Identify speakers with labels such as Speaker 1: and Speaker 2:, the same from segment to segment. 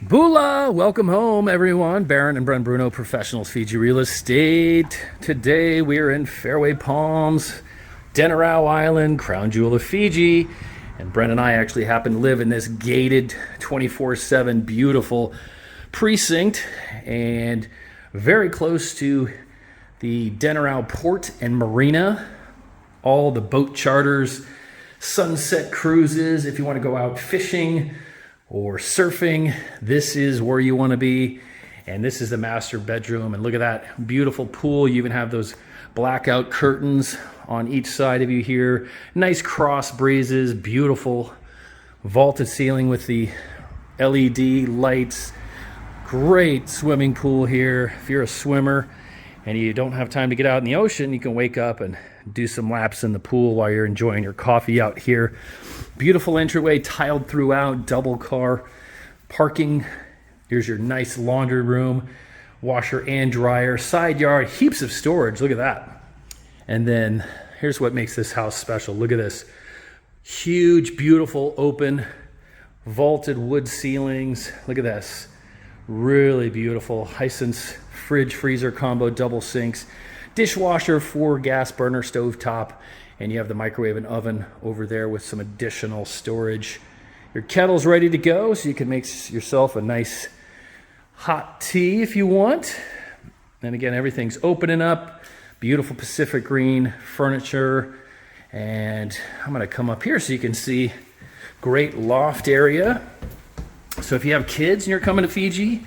Speaker 1: Bula! Welcome home, everyone. Baron and Bren Bruno, Professionals FIJI Real Estate. Today we are in Fairway Palms, Denarau Island, crown jewel of Fiji. And Bren and I actually happen to live in this gated 24/7 beautiful precinct and very close to the Denarau Port and Marina. All the boat charters, sunset cruises, if you want to go out fishing or surfing, this is where you want to be. And this is the master bedroom, and look at that beautiful pool. You even have those blackout curtains on each side of you here. Nice cross breezes, beautiful vaulted ceiling with the LED lights. Great swimming pool here. If you're a swimmer and you don't have time to get out in the ocean, you can wake up and do some laps in the pool while you're enjoying your coffee out here. Beautiful entryway, tiled throughout, double car parking. Here's your nice laundry room, washer and dryer, side yard, heaps of storage. Look at that. And then here's what makes this house special. Look at this. Huge, beautiful, open, vaulted wood ceilings. Look at this. Really beautiful. Hisense fridge freezer combo, double sinks, dishwasher, 4 gas burner stove top, and you have the microwave and oven over there with some additional storage. Your kettle's ready to go, so you can make yourself a nice hot tea if you want. And again, everything's opening up. Beautiful Pacific green furniture. And I'm going to come up here so you can see great loft area. So if you have kids and you're coming to Fiji,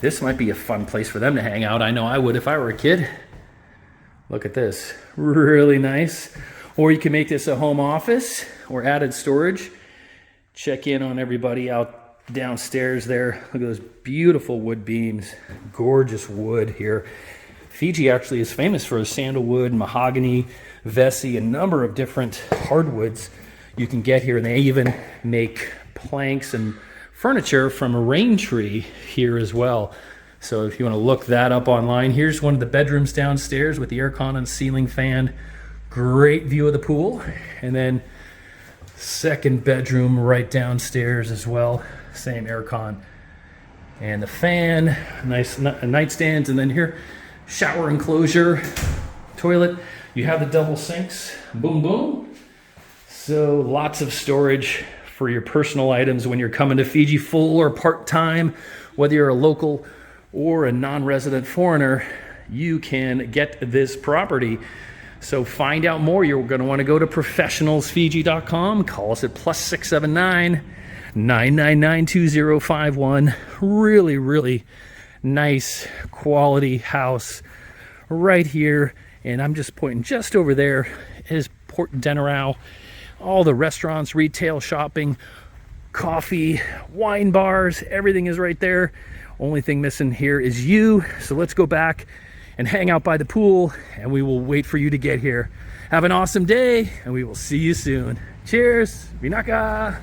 Speaker 1: this might be a fun place for them to hang out. I know I would if I were a kid. Look at this, really nice. Or you can make this a home office or added storage. Check in on everybody out downstairs there. Look at those beautiful wood beams, gorgeous wood here. Fiji actually is famous for sandalwood, mahogany, vesi, a number of different hardwoods you can get here. And they even make planks and furniture from a rain tree here as well. So if you want to look that up online, here's one of the bedrooms downstairs with the aircon and ceiling fan. Great view of the pool. And then second bedroom right downstairs as well. Same aircon and the fan, nice nightstands. And then here, shower enclosure, toilet. You have the double sinks, boom, boom. So lots of storage for your personal items when you're coming to Fiji, full or part-time. Whether you're a local or a non-resident foreigner, you can get this property. So find out more. You're going to want to go to professionalsfiji.com. Call us at +679 999 2051. Really nice quality house right here. And I'm just pointing just over there is Port Denarau. All the restaurants, retail, shopping, coffee, wine bars, everything is right there. Only thing missing here is you. So let's go back and hang out by the pool, and we will wait for you to get here. Have an awesome day, and we will see you soon. Cheers. Vinaka.